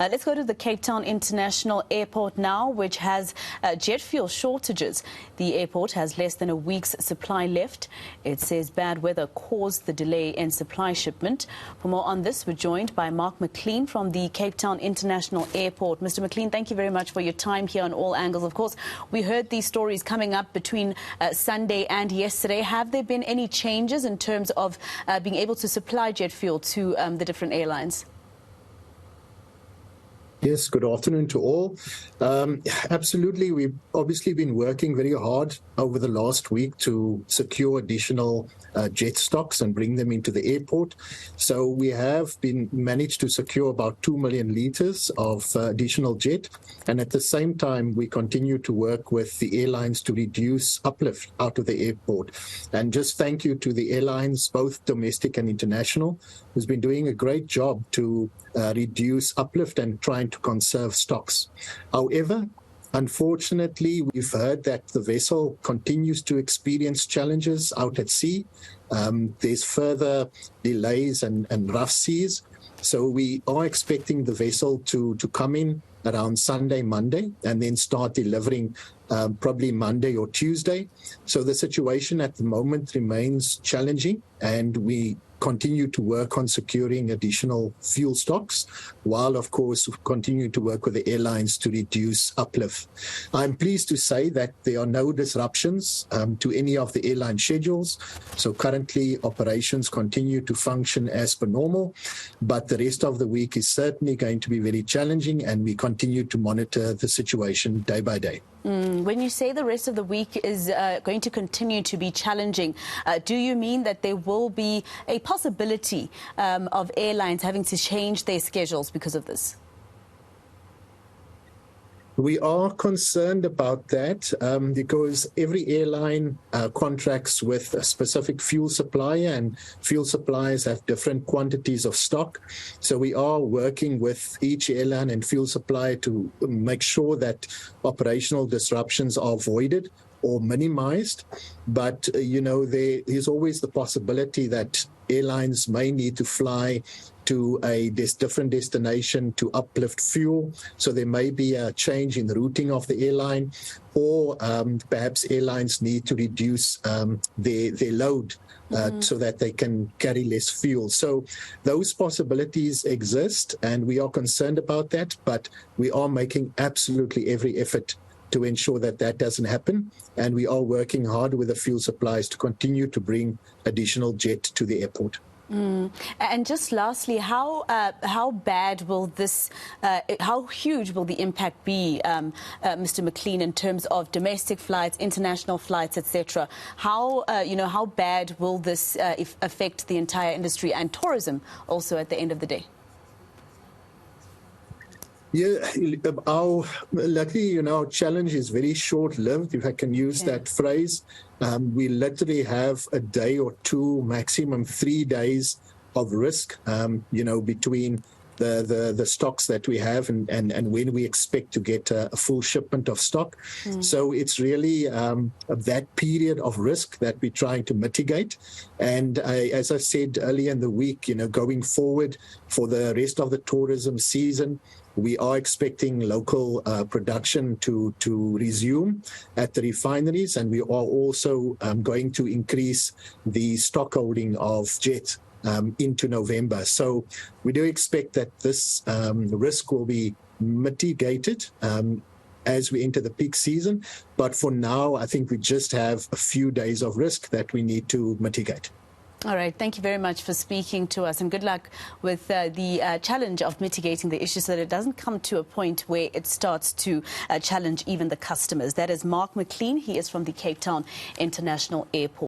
Let's go to the Cape Town International Airport now, which has jet fuel shortages. The airport has less than a week's supply left. It says bad weather caused the delay in supply shipment. For more on this, we're joined by Mark MaClean from the Cape Town International Airport. Mr. MaClean, thank you very much for your time here on All Angles. Of course, we heard these stories coming up between Sunday and yesterday. Have there been any changes in terms of being able to supply jet fuel to the different airlines? Yes, good afternoon to all. Absolutely, we've obviously been working very hard over the last week to secure additional jet stocks and bring them into the airport. So we have managed to secure about 2 million litres of additional jet. And at the same time, we continue to work with the airlines to reduce uplift out of the airport. And just thank you to the airlines, both domestic and international, who's been doing a great job to reduce uplift and trying to conserve stocks. However, unfortunately, we've heard that the vessel continues to experience challenges out at sea. There's further delays and rough seas. So we are expecting the vessel to come in around Sunday, Monday, and then start delivering probably Monday or Tuesday. So the situation at the moment remains challenging, and we continue to work on securing additional fuel stocks, while, of course, continue to work with the airlines to reduce uplift. I'm pleased to say that there are no disruptions to any of the airline schedules. So currently, operations continue to function as per normal, but the rest of the week is certainly going to be very challenging, and we continue to monitor the situation day by day. When you say the rest of the week is going to continue to be challenging, do you mean that there will be a possibility of airlines having to change their schedules because of this? We are concerned about that because every airline contracts with a specific fuel supplier, and fuel suppliers have different quantities of stock. So we are working with each airline and fuel supplier to make sure that operational disruptions are avoided or minimized. But, you know, there is always the possibility that airlines may need to fly to a different destination to uplift fuel. So there may be a change in the routing of the airline, or perhaps airlines need to reduce their load so that they can carry less fuel. So those possibilities exist, and we are concerned about that, but we are making absolutely every effort to ensure that that doesn't happen. And we are working hard with the fuel suppliers to continue to bring additional jet to the airport. And just lastly, how bad will this, how huge will the impact be, Mr. MaClean, in terms of domestic flights, international flights, etc.? How, how bad will this affect the entire industry and tourism also at the end of the day? Yeah, luckily, our challenge is very short-lived, if I can use that phrase. We literally have a day or two, maximum 3 days of risk, between the stocks that we have and when we expect to get a full shipment of stock. So it's really that period of risk that we're trying to mitigate. And as I said earlier in the week, going forward for the rest of the tourism season, we are expecting local production to resume at the refineries, and we are also going to increase the stock holding of jet into November. So we do expect that this risk will be mitigated as we enter the peak season. But for now, I think we just have a few days of risk that we need to mitigate. All right. Thank you very much for speaking to us, and good luck with the challenge of mitigating the issue so that it doesn't come to a point where it starts to challenge even the customers. That is Mark MaClean. He is from the Cape Town International Airport.